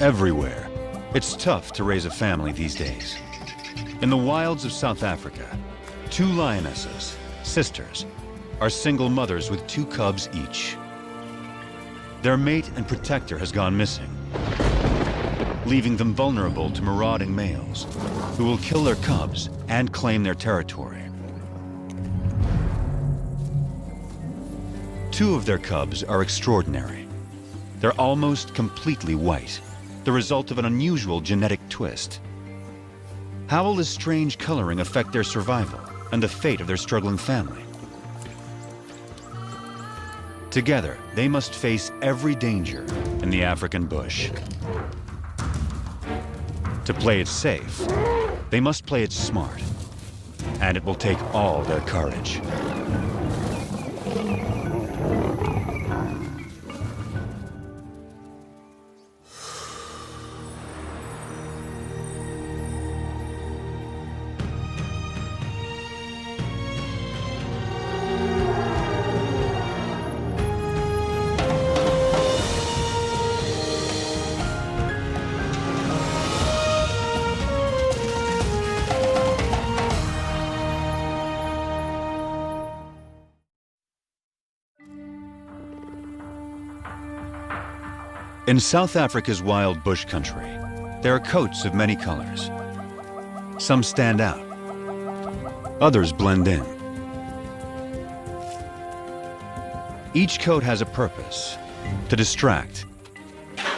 everywhere. It's tough to raise a family these days. In the wilds of South Africa, 2 lionesses, sisters, are single mothers with 2 cubs each. Their mate and protector has gone missing, leaving them vulnerable to marauding males who will kill their cubs and claim their territory. 2 of their cubs are extraordinary. They're almost completely white, the result of an unusual genetic twist. How will this strange coloring affect their survival and the fate of their struggling family? Together, they must face every danger in the African bush. To play it safe, they must play it smart, and it will take all their courage. In South Africa's wild bush country, there are coats of many colors. Some stand out, others blend in. Each coat has a purpose: to distract,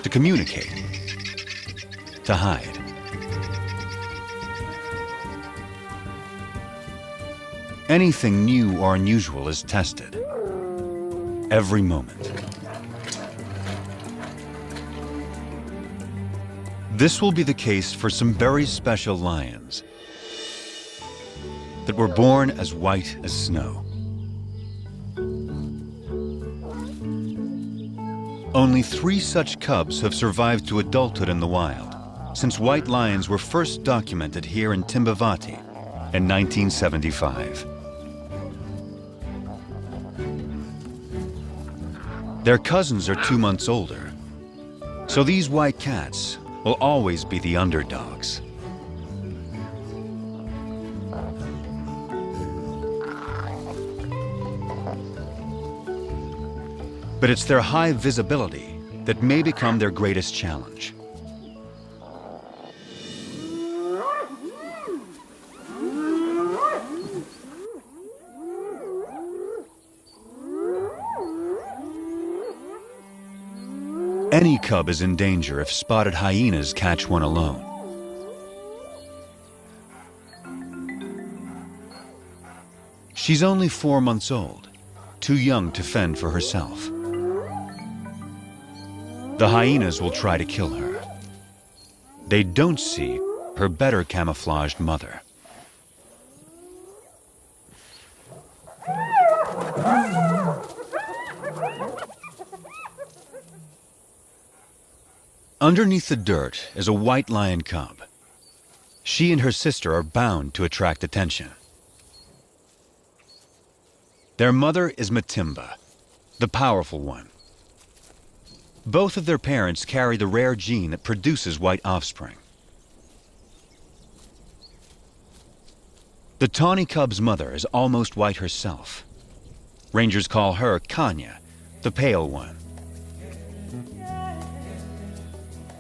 to communicate, to hide. Anything new or unusual is tested every moment. This will be the case for some very special lions that were born as white as snow. Only 3 such cubs have survived to adulthood in the wild since white lions were first documented here in Timbavati in 1975. Their cousins are 2 months older, so these white cats will always be the underdogs. But it's their high visibility that may become their greatest challenge. Any cub is in danger if spotted hyenas catch one alone. She's only 4 months old, too young to fend for herself. The hyenas will try to kill her. They don't see her better camouflaged mother. Underneath the dirt is a white lion cub. She and her sister are bound to attract attention. Their mother is Matimba, the powerful one. Both of their parents carry the rare gene that produces white offspring. The tawny cub's mother is almost white herself. Rangers call her Kanya, the pale one.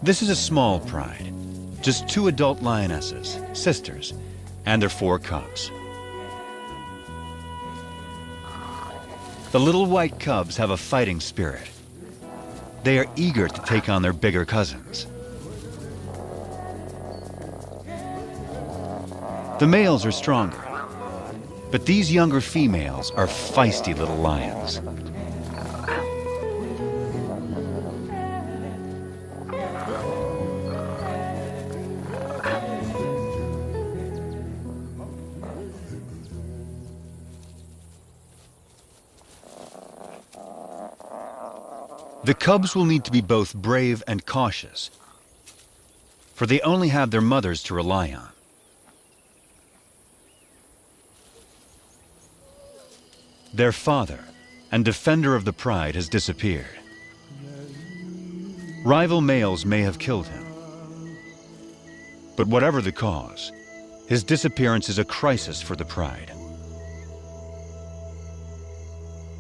This is a small pride, just 2 adult lionesses, sisters, and their 4 cubs. The little white cubs have a fighting spirit. They are eager to take on their bigger cousins. The males are stronger, but these younger females are feisty little lions. The cubs will need to be both brave and cautious, for they only have their mothers to rely on. Their father and defender of the pride has disappeared. Rival males may have killed him. But whatever the cause, his disappearance is a crisis for the pride.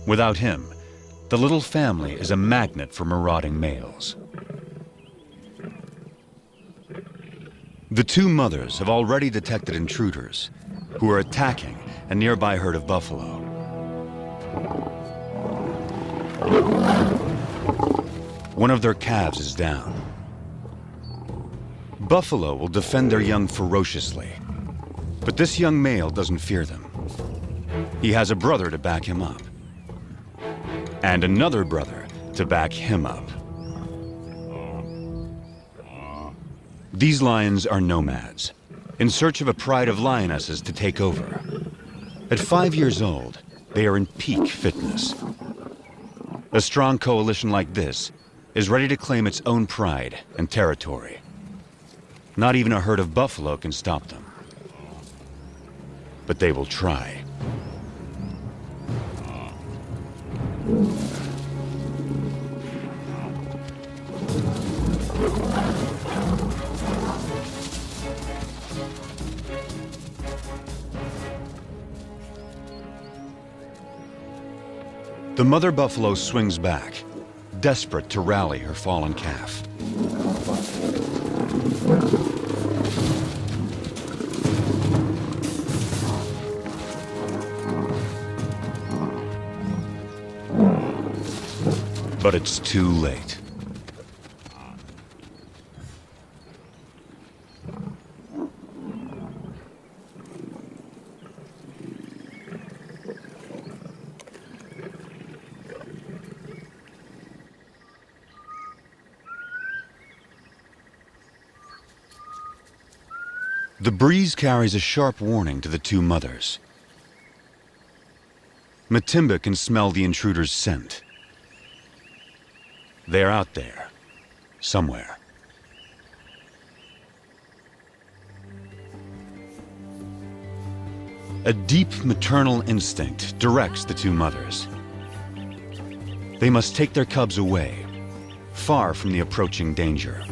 Without him, the little family is a magnet for marauding males. The two mothers have already detected intruders who are attacking a nearby herd of buffalo. One of their calves is down. Buffalo will defend their young ferociously, but this young male doesn't fear them. He has a brother to back him up, and another brother to back him up. These lions are nomads, in search of a pride of lionesses to take over. At 5 years old, they are in peak fitness. A strong coalition like this is ready to claim its own pride and territory. Not even a herd of buffalo can stop them. But they will try. The mother buffalo swings back, desperate to rally her fallen calf. But it's too late. The breeze carries a sharp warning to the two mothers. Matimba can smell the intruder's scent. They're out there, somewhere. A deep maternal instinct directs the two mothers. They must take their cubs away, far from the approaching danger.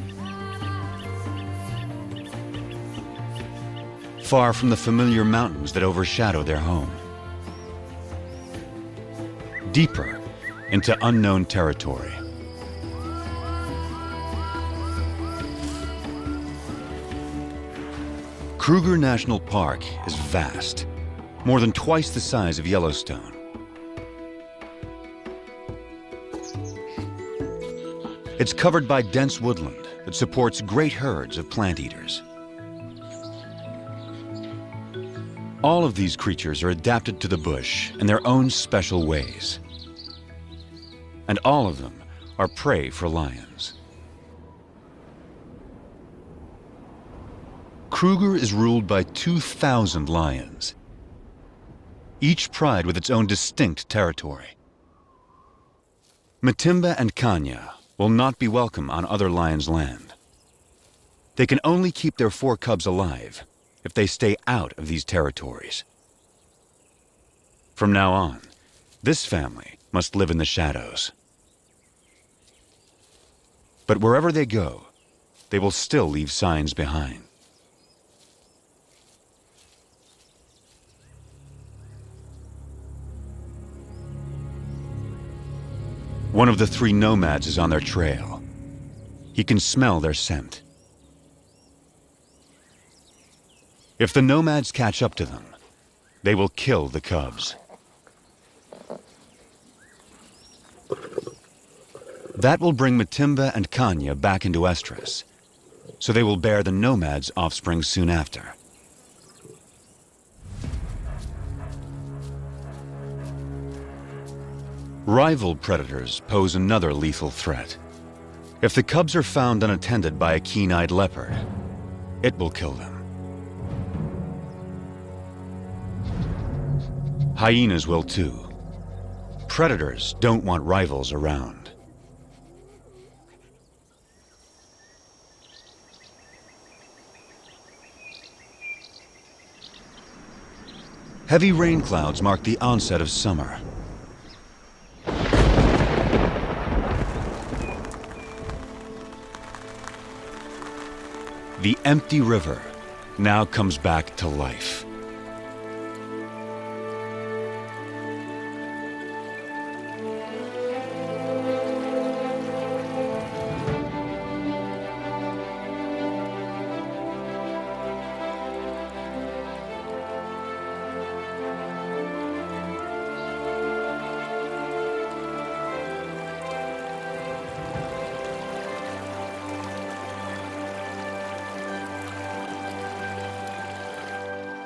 Far from the familiar mountains that overshadow their home. Deeper into unknown territory. Kruger National Park is vast, more than twice the size of Yellowstone. It's covered by dense woodland that supports great herds of plant eaters. All of these creatures are adapted to the bush in their own special ways. And all of them are prey for lions. Kruger is ruled by 2,000 lions, each pride with its own distinct territory. Matimba and Kanya will not be welcome on other lions' land. They can only keep their 4 cubs alive if they stay out of these territories. From now on, this family must live in the shadows. But wherever they go, they will still leave signs behind. One of the 3 nomads is on their trail. He can smell their scent. If the nomads catch up to them, they will kill the cubs. That will bring Matimba and Kanya back into estrus, so they will bear the nomads' offspring soon after. Rival predators pose another lethal threat. If the cubs are found unattended by a keen-eyed leopard, it will kill them. Hyenas will too. Predators don't want rivals around. Heavy rain clouds mark the onset of summer. The empty river now comes back to life.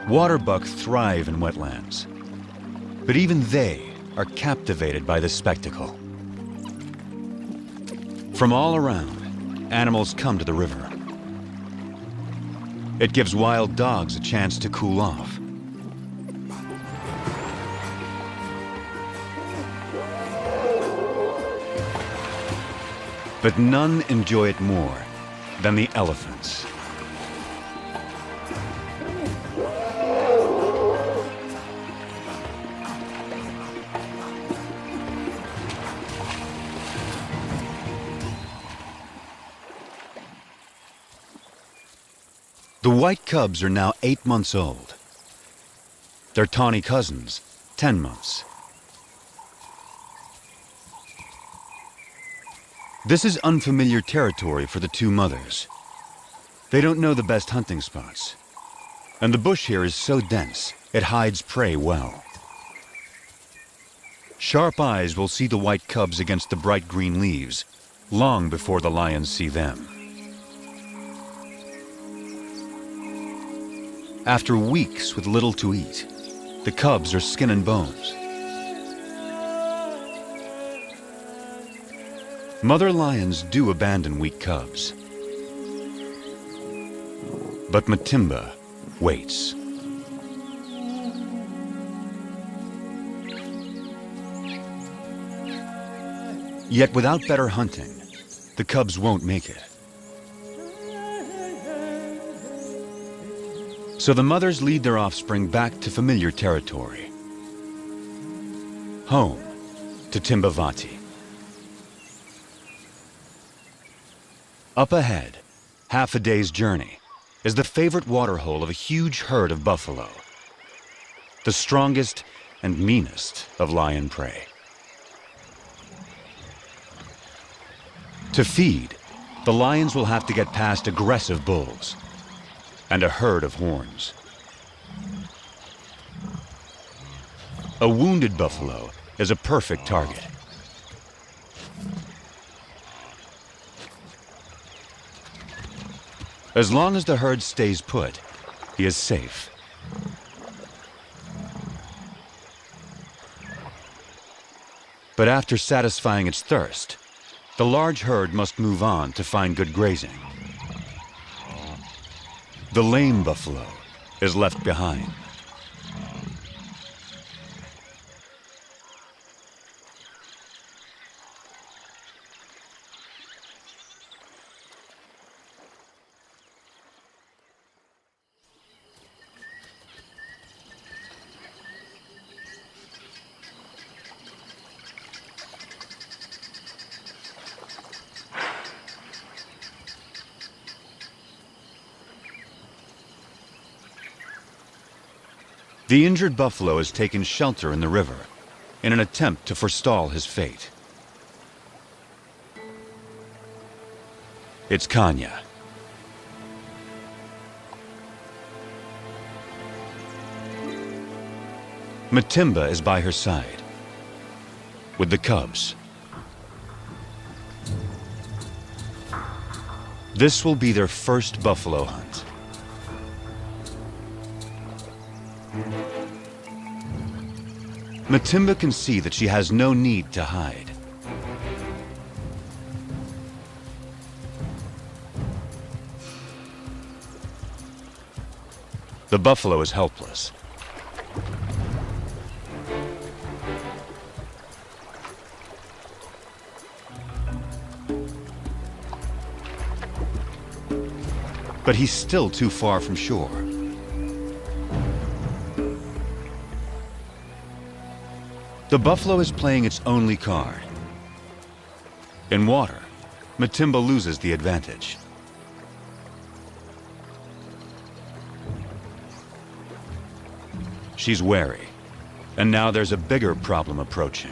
Waterbuck thrive in wetlands, but even they are captivated by the spectacle. From all around, animals come to the river. It gives wild dogs a chance to cool off. But none enjoy it more than the elephants. The white cubs are now 8 months old. Their tawny cousins, 10 months. This is unfamiliar territory for the two mothers. They don't know the best hunting spots, and the bush here is so dense, it hides prey well. Sharp eyes will see the white cubs against the bright green leaves, long before the lions see them. After weeks with little to eat, the cubs are skin and bones. Mother lions do abandon weak cubs. But Matimba waits. Yet without better hunting, the cubs won't make it. So the mothers lead their offspring back to familiar territory. Home to Timbavati. Up ahead, half a day's journey, is the favorite waterhole of a huge herd of buffalo, the strongest and meanest of lion prey. To feed, the lions will have to get past aggressive bulls and a herd of horns. A wounded buffalo is a perfect target. As long as the herd stays put, he is safe. But after satisfying its thirst, the large herd must move on to find good grazing. The lame buffalo is left behind. The injured buffalo has taken shelter in the river in an attempt to forestall his fate. It's Kanya. Matimba is by her side, with the cubs. This will be their first buffalo hunt. Matimba can see that she has no need to hide. The buffalo is helpless. But he's still too far from shore. The buffalo is playing its only card. In water, Matimba loses the advantage. she's wary. And now there's a bigger problem approaching.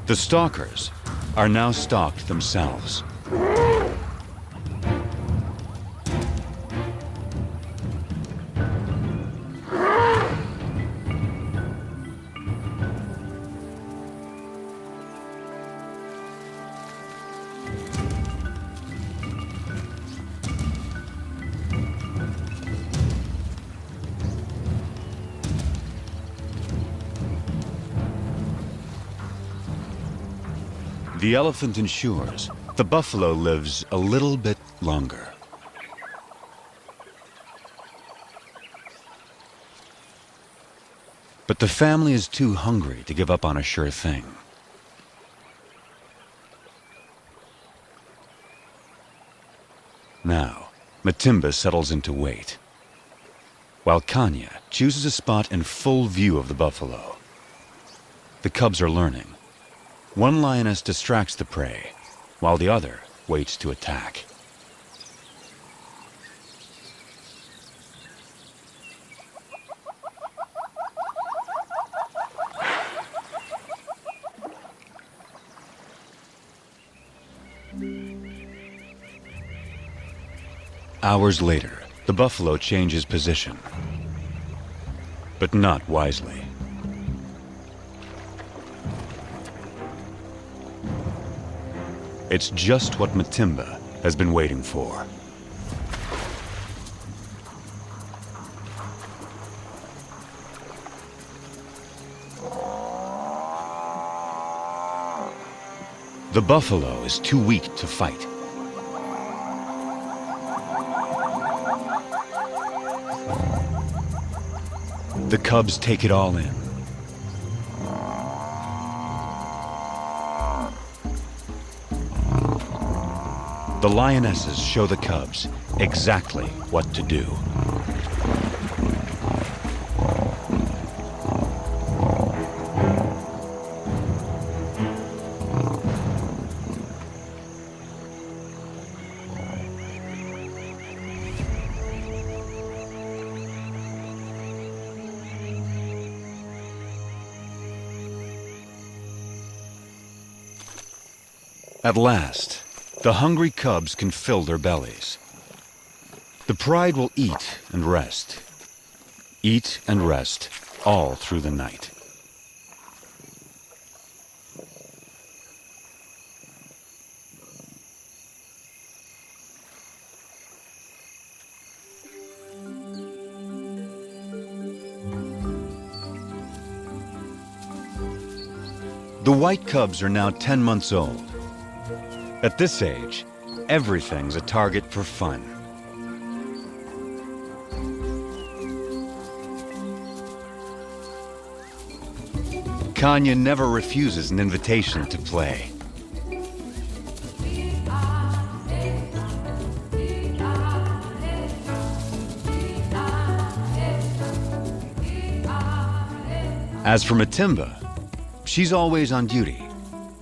The stalkers are now stalked themselves. The elephant ensures the buffalo lives a little bit longer. But the family is too hungry to give up on a sure thing. Now, Matimba settles in to wait, while Kanya chooses a spot in full view of the buffalo. The cubs are learning. One lioness distracts the prey, while the other waits to attack. Hours later, the buffalo changes position, but not wisely. It's just what Matimba has been waiting for. The buffalo is too weak to fight. The cubs take it all in. The lionesses show the cubs exactly what to do. At last, the hungry cubs can fill their bellies. The pride will eat and rest all through the night. The white cubs are now 10 months old. At this age, everything's a target for fun. Kanya never refuses an invitation to play. As for Matimba, she's always on duty,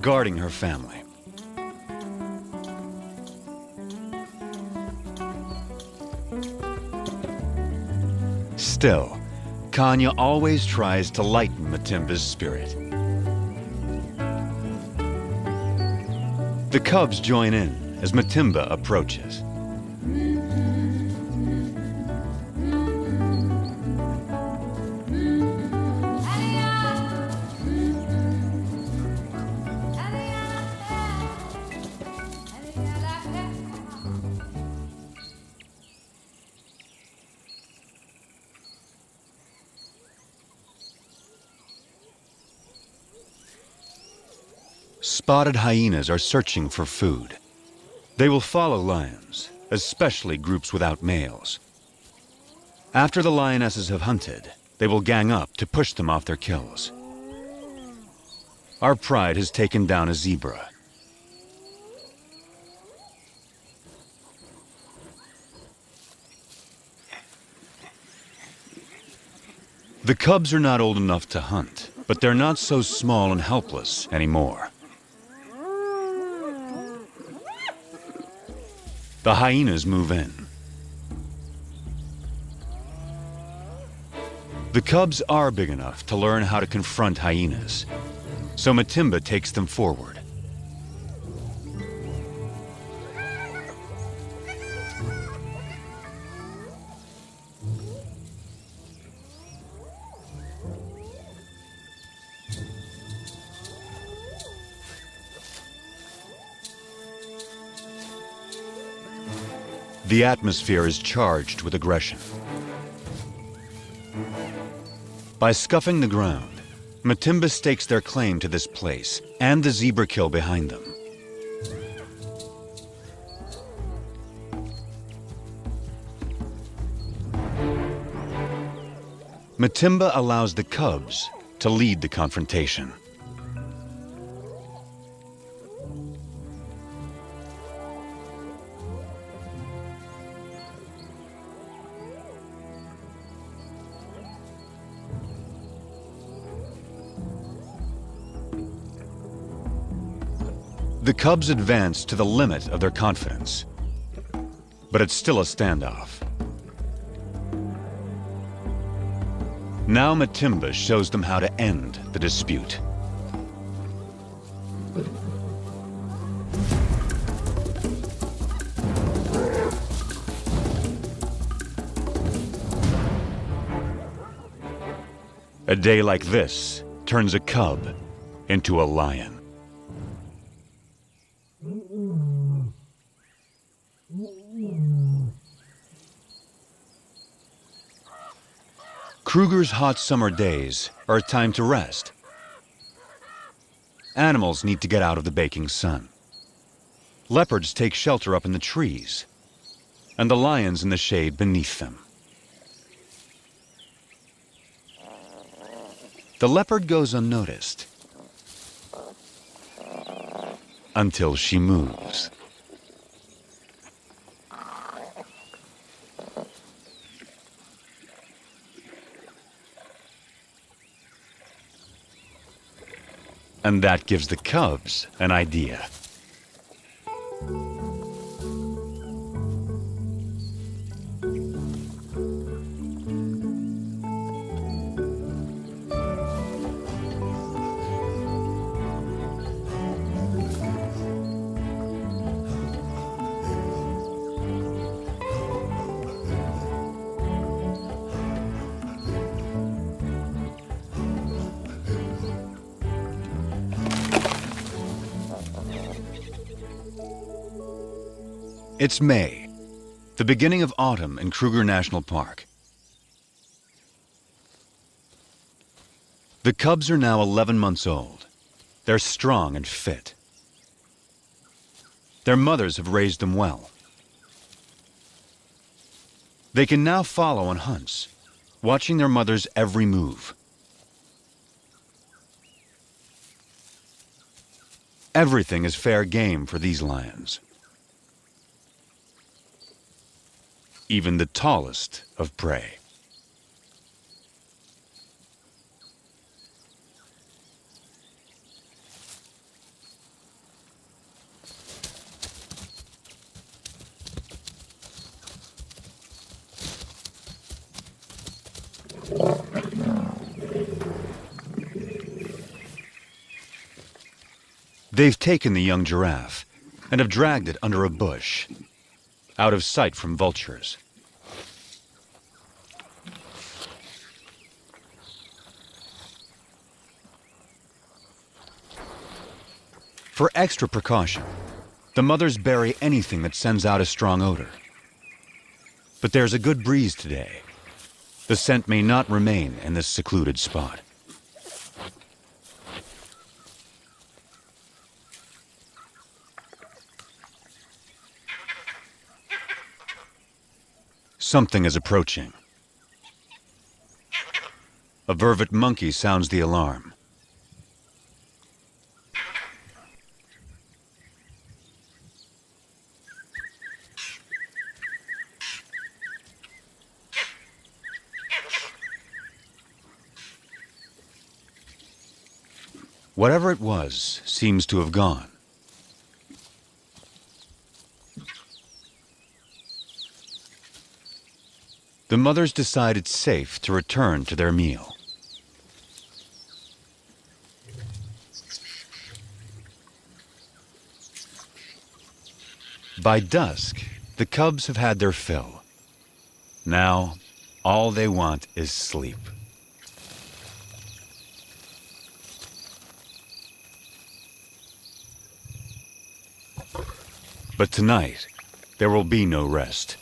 guarding her family. Still, Kanya always tries to lighten Matimba's spirit. The cubs join in as Matimba approaches. Spotted hyenas are searching for food. They will follow lions, especially groups without males. After the lionesses have hunted, they will gang up to push them off their kills. Our pride has taken down a zebra. The cubs are not old enough to hunt, but they're not so small and helpless anymore. The hyenas move in. The cubs are big enough to learn how to confront hyenas, so Matimba takes them forward. The atmosphere is charged with aggression. By scuffing the ground, Matimba stakes their claim to this place and the zebra kill behind them. Matimba allows the cubs to lead the confrontation. The cubs advance to the limit of their confidence, but it's still a standoff. Now Matimba shows them how to end the dispute. A day like this turns a cub into a lion. Kruger's hot summer days are a time to rest. Animals need to get out of the baking sun. Leopards take shelter up in the trees, and the lions in the shade beneath them. The leopard goes unnoticed until she moves. And that gives the cubs an idea. It's May, the beginning of autumn in Kruger National Park. The cubs are now 11 months old. They're strong and fit. Their mothers have raised them well. They can now follow on hunts, watching their mother's every move. Everything is fair game for these lions. Even the tallest of prey. They've taken the young giraffe and have dragged it under a bush, out of sight from vultures. For extra precaution, the mothers bury anything that sends out a strong odor. But there's a good breeze today. The scent may not remain in this secluded spot. Something is approaching. A vervet monkey sounds the alarm. Whatever it was seems to have gone. the mothers decide it's safe to return to their meal. By dusk, the cubs have had their fill. Now, all they want is sleep. But tonight, there will be no rest.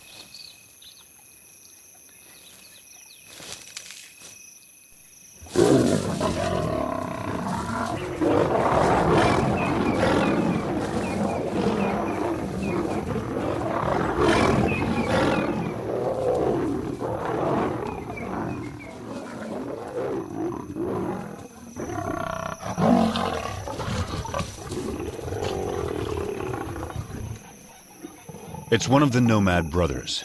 It's one of the nomad brothers.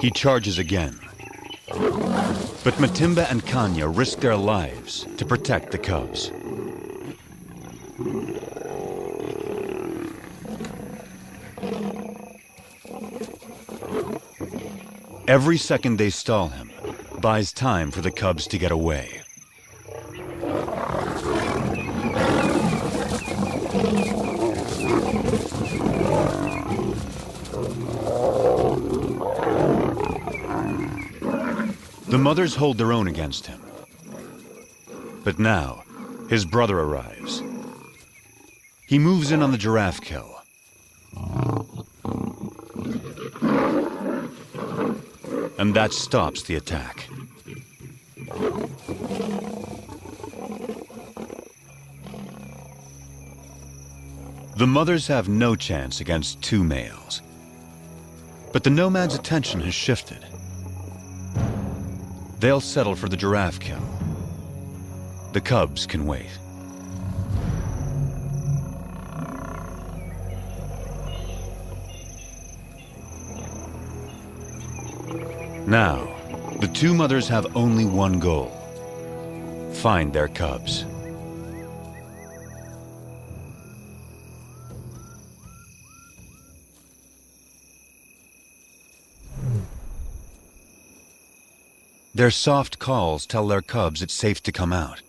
He charges again. But Matimba and Kanya risk their lives to protect the cubs. Every second they stall him buys time for the cubs to get away. The mothers hold their own against him. But now, his brother arrives. He moves in on the giraffe kill. And that stops the attack. The mothers have no chance against two males. But the nomad's attention has shifted. They'll settle for the giraffe kill. The cubs can wait. Now, the two mothers have only one goal: find their cubs. Their soft calls tell their cubs it's safe to come out.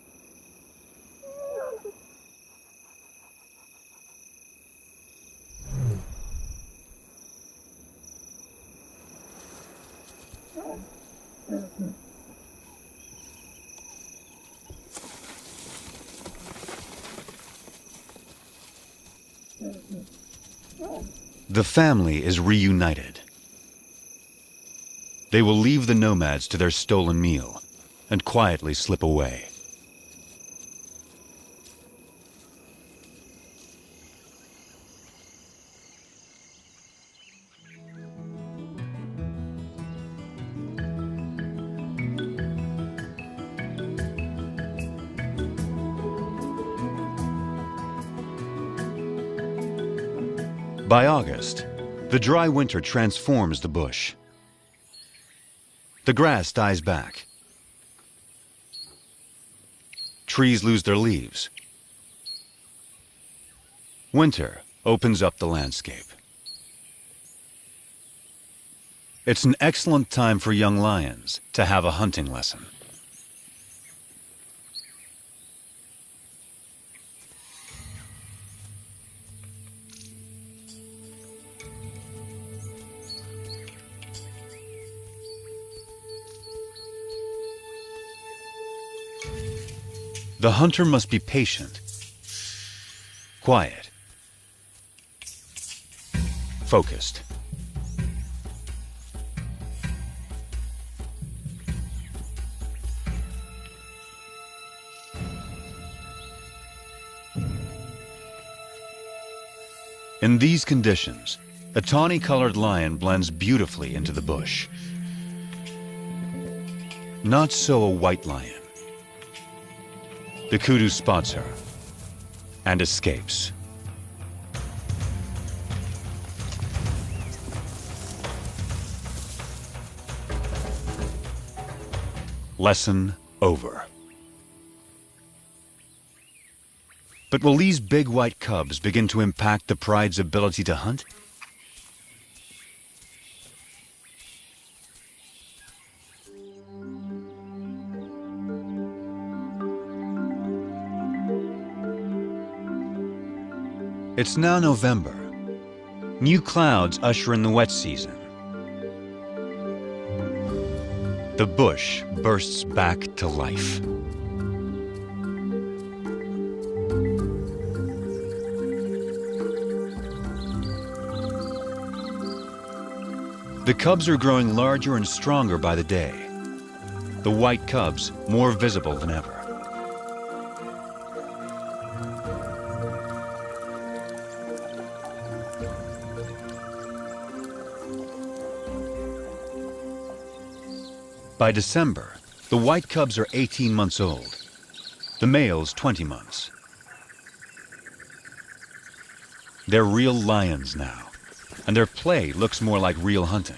The family is reunited. They will leave the nomads to their stolen meal and quietly slip away. By August, the dry winter transforms the bush. The grass dies back. Trees lose their leaves. Winter opens up the landscape. It's an excellent time for young lions to have a hunting lesson. The hunter must be patient, quiet, focused. In these conditions, a tawny-colored lion blends beautifully into the bush. Not so a white lion. The kudu spots her and escapes. Lesson over. But will these big white cubs begin to impact the pride's ability to hunt? It's now November. New clouds usher in the wet season. The bush bursts back to life. The cubs are growing larger and stronger by the day. The white cubs more visible than ever. By December, the white cubs are 18 months old, the males 20 months. They're real lions now, and their play looks more like real hunting.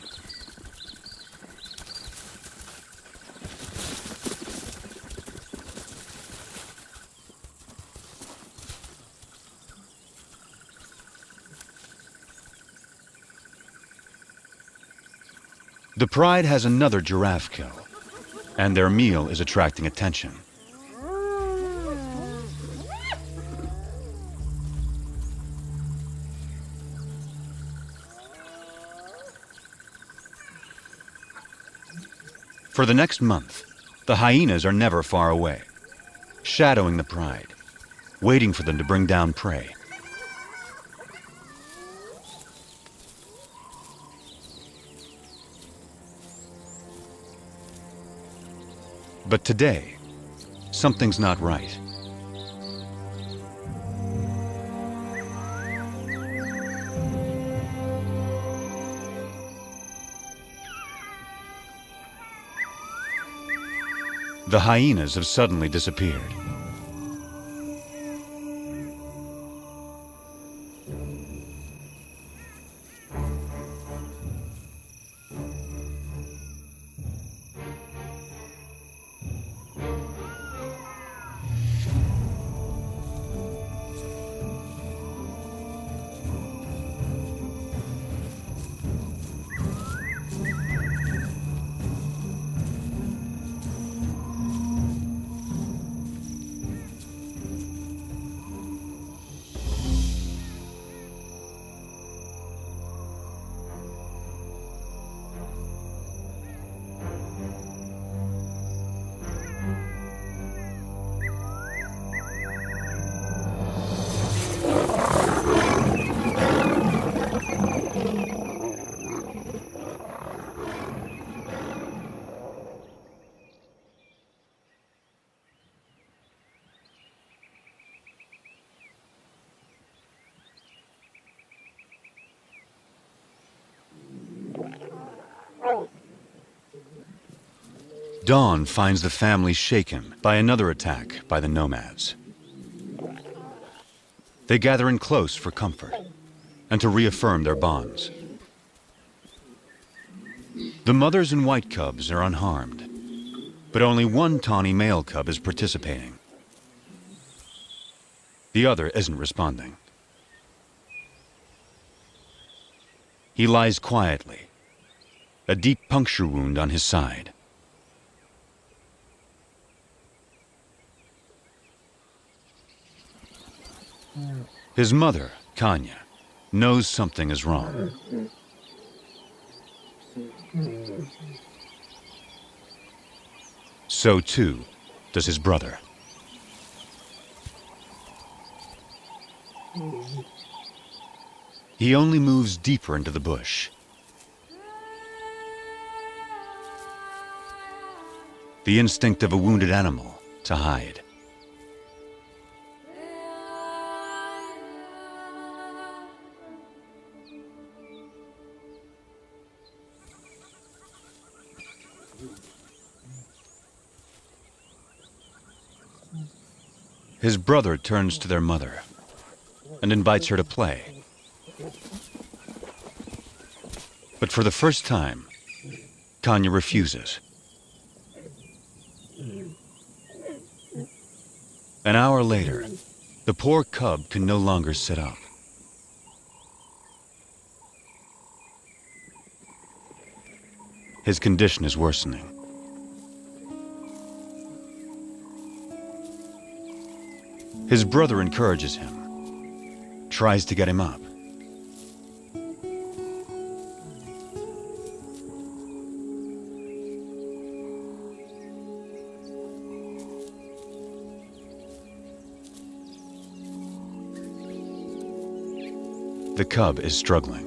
The pride has another giraffe kill, and their meal is attracting attention. For the next month, the hyenas are never far away, shadowing the pride, waiting for them to bring down prey. But today, something's not right. The hyenas have suddenly disappeared. Dawn finds the family shaken by another attack by the nomads. They gather in close for comfort and to reaffirm their bonds. The mothers and white cubs are unharmed, but only one tawny male cub is participating. The other isn't responding. He lies quietly, a deep puncture wound on his side. His mother, Kanya, knows something is wrong. So too does his brother. He only moves deeper into the bush. The instinct of a wounded animal to hide. His brother turns to their mother and invites her to play. But for the first time, Kanya refuses. An hour later, The poor cub can no longer sit up. His condition is worsening. His brother encourages him, tries to get him up. The cub is struggling.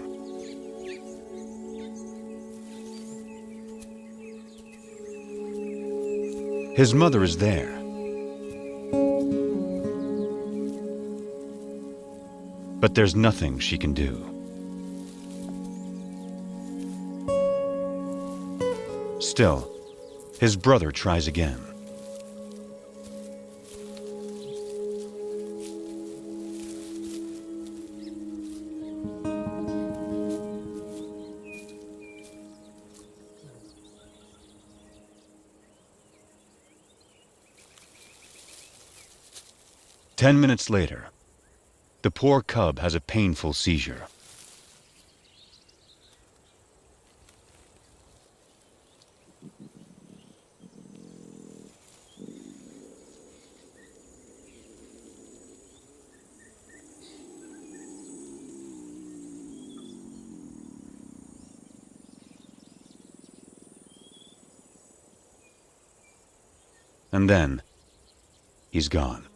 His mother is there. But there's nothing she can do. Still, his brother tries again. Ten minutes later, the poor cub has a painful seizure. And then, he's gone.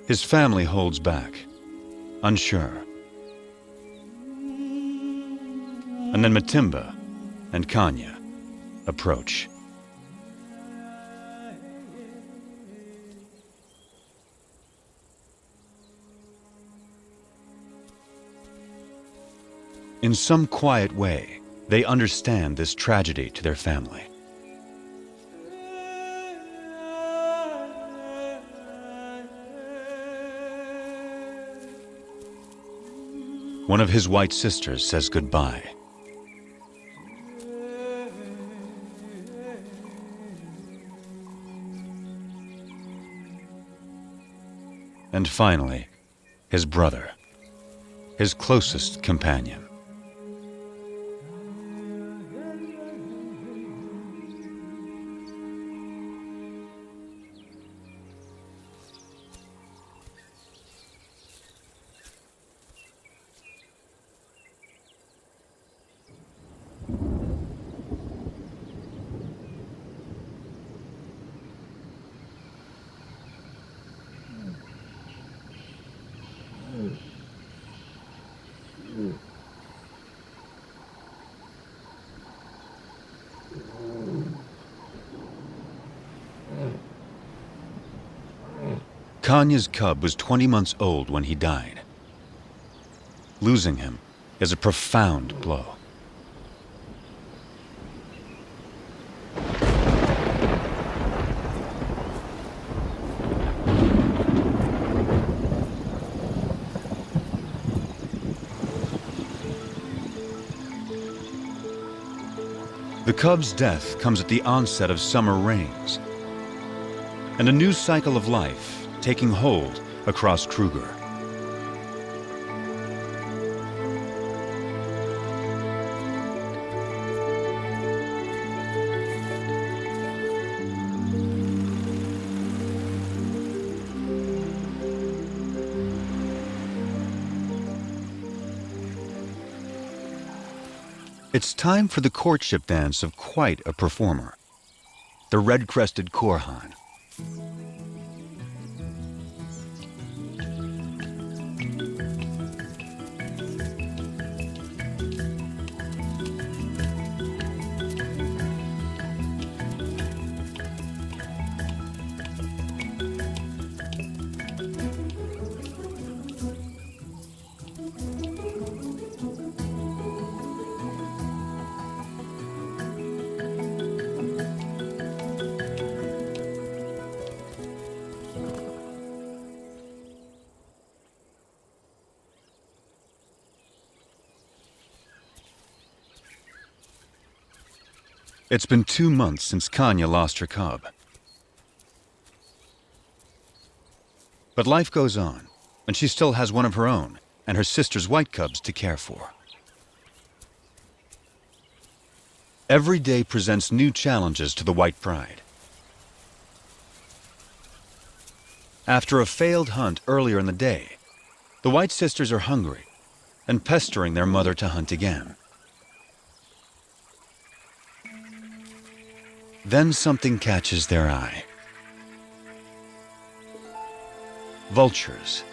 His family holds back, unsure. And then Matimba and Kanya approach. In some quiet way, they understand this tragedy to their family. One of his white sisters says goodbye. And finally, his brother, his closest companion. Kanya's cub was 20 months old when he died. Losing him is a profound blow. The cub's death comes at the onset of summer rains, and a new cycle of life taking hold across Kruger. It's time for the courtship dance of quite a performer, the red-crested Korhan. It's been 2 months since Kanya lost her cub. But life goes on, and she still has one of her own and her sister's white cubs to care for. Every day presents new challenges to the white pride. After a failed hunt earlier in the day, the white sisters are hungry and pestering their mother to hunt again. Then something catches their eye. Vultures.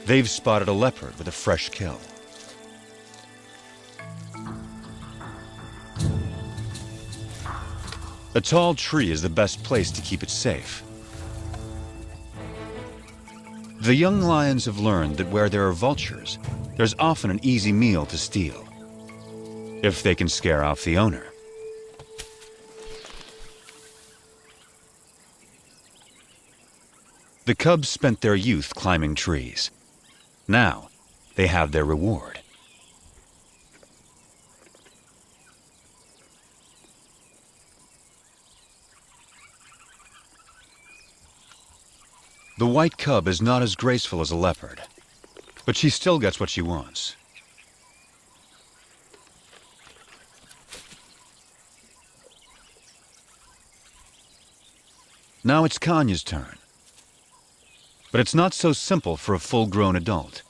They've spotted a leopard with a fresh kill. A tall tree is the best place to keep it safe. The young lions have learned that where there are vultures, there's often an easy meal to steal, if they can scare off the owner. The cubs spent their youth climbing trees. Now, they have their reward. The white cub is not as graceful as a leopard, but she still gets what she wants. Now it's Kanya's turn. But it's not so simple for a full-grown adult.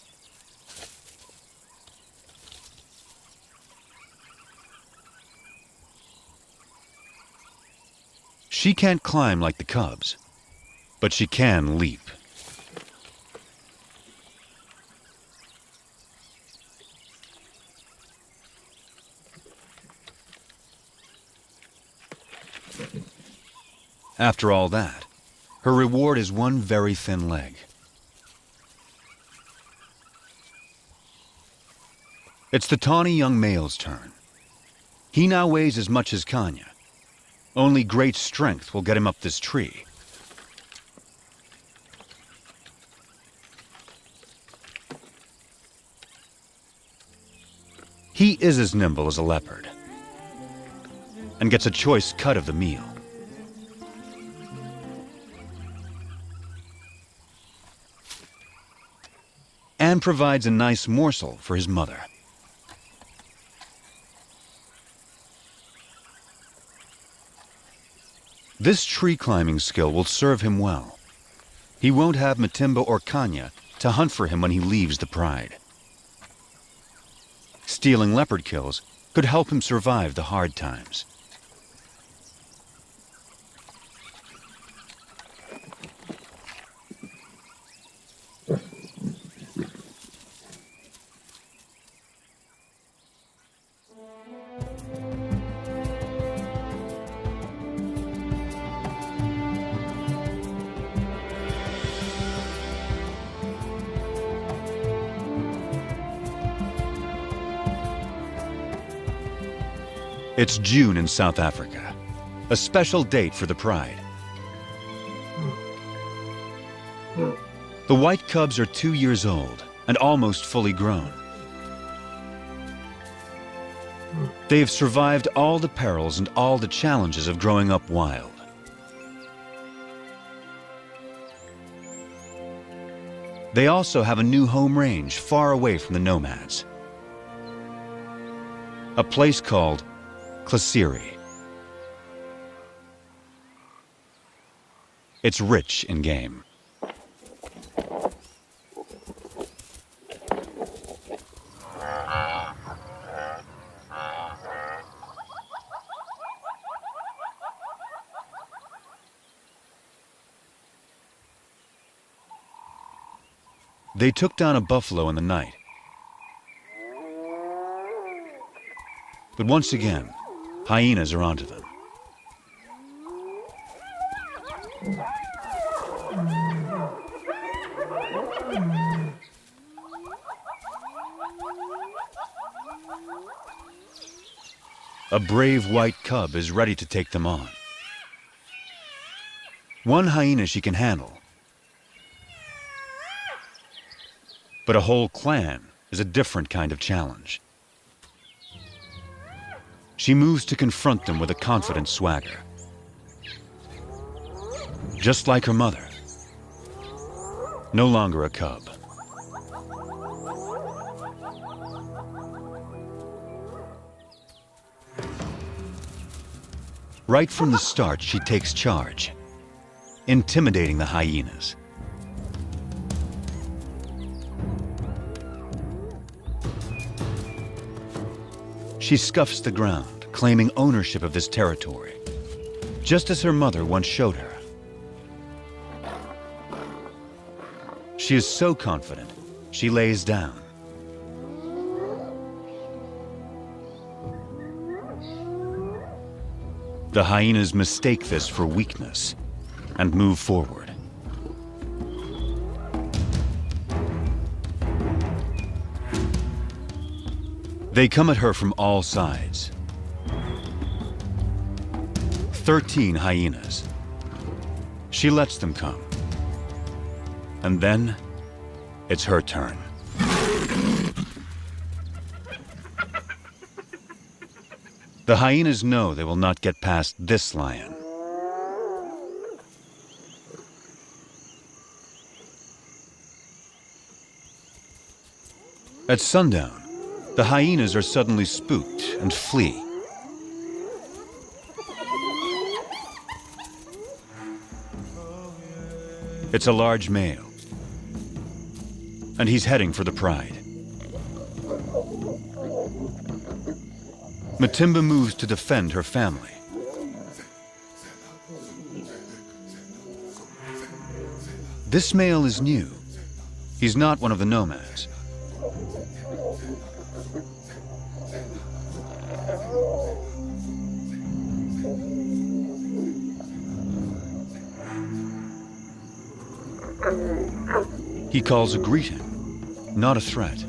She can't climb like the cubs, but she can leap. After all that, her reward is one very thin leg. It's the tawny young male's turn. He now weighs as much as Kanya. Only great strength will get him up this tree. He is as nimble as a leopard and gets a choice cut of the meal. And provides a nice morsel for his mother. This tree climbing skill will serve him well. He won't have Matimba or Kanya to hunt for him when he leaves the pride. Stealing leopard kills could help him survive the hard times. It's June in South Africa, a special date for the pride. The white cubs are 2 years old and almost fully grown. They have survived all the perils and all the challenges of growing up wild. They also have a new home range far away from the nomads. A place called Klasiri. It's rich in game. They took down a buffalo in the night. But once again, hyenas are onto them. A brave white cub is ready to take them on. One hyena she can handle, but a whole clan is a different kind of challenge. She moves to confront them with a confident swagger. Just like her mother. No longer a cub. Right from the start, she takes charge, intimidating the hyenas. She scuffs the ground, claiming ownership of this territory, just as her mother once showed her. She is so confident, she lays down. The hyenas mistake this for weakness and move forward. They come at her from all sides. 13 hyenas. She lets them come. And then, it's her turn. The hyenas know they will not get past this lion. At sundown, the hyenas are suddenly spooked and flee. It's a large male, and he's heading for the pride. Matimba moves to defend her family. This male is new. He's not one of the nomads. He calls a greeting, not a threat.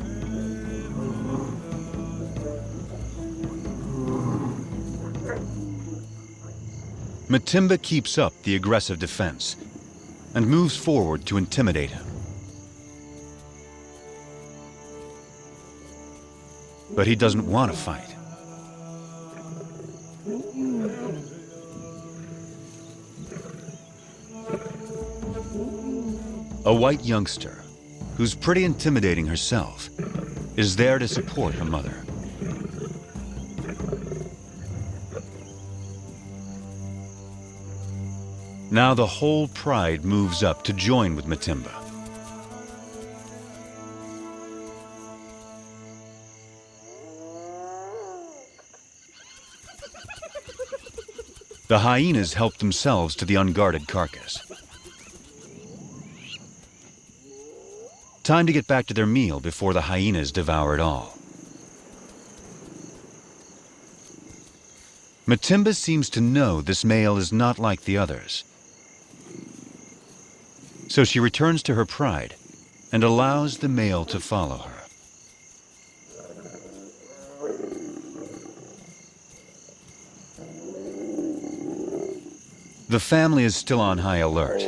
Matimba keeps up the aggressive defense and moves forward to intimidate him. But he doesn't want to fight. A white youngster, who's pretty intimidating herself, is there to support her mother. Now the whole pride moves up to join with Matimba. The hyenas help themselves to the unguarded carcass. Time to get back to their meal before the hyenas devour it all. Matimba seems to know this male is not like the others. So she returns to her pride and allows the male to follow her. The family is still on high alert.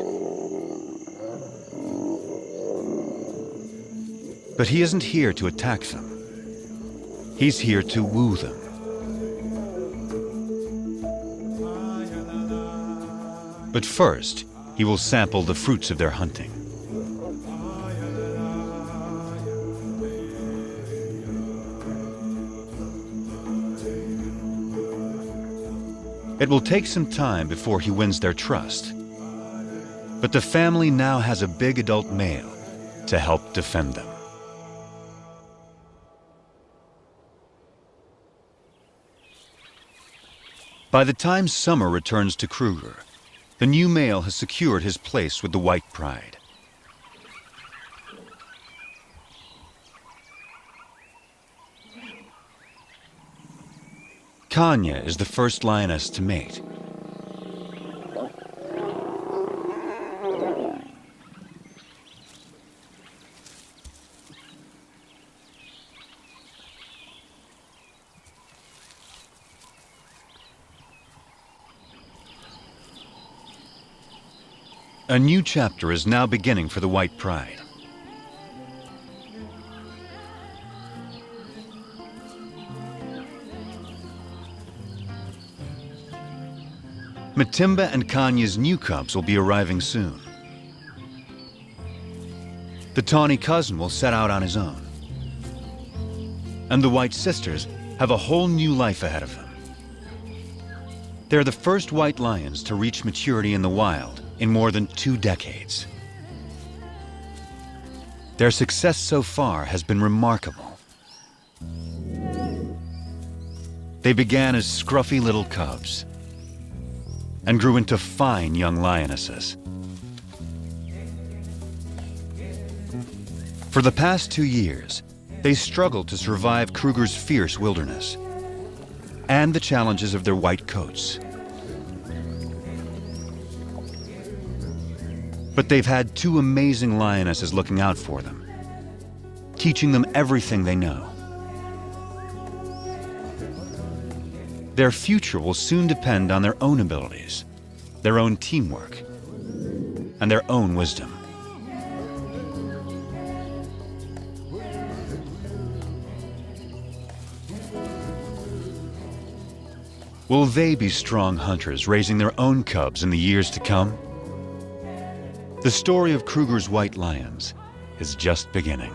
But he isn't here to attack them. He's here to woo them. But first, he will sample the fruits of their hunting. It will take some time before he wins their trust. But the family now has a big adult male to help defend them. By the time summer returns to Kruger, the new male has secured his place with the white pride. Kanya is the first lioness to mate. A new chapter is now beginning for the white pride. Matimba and Kanya's new cubs will be arriving soon. The tawny cousin will set out on his own. And the white sisters have a whole new life ahead of them. They're the first white lions to reach maturity in the wild in more than 2 decades. Their success so far has been remarkable. They began as scruffy little cubs and grew into fine young lionesses. For the past 2 years, they struggled to survive Kruger's fierce wilderness and the challenges of their white coats. But they've had 2 amazing lionesses looking out for them, teaching them everything they know. Their future will soon depend on their own abilities, their own teamwork, and their own wisdom. Will they be strong hunters raising their own cubs in the years to come? The story of Kruger's white lions is just beginning.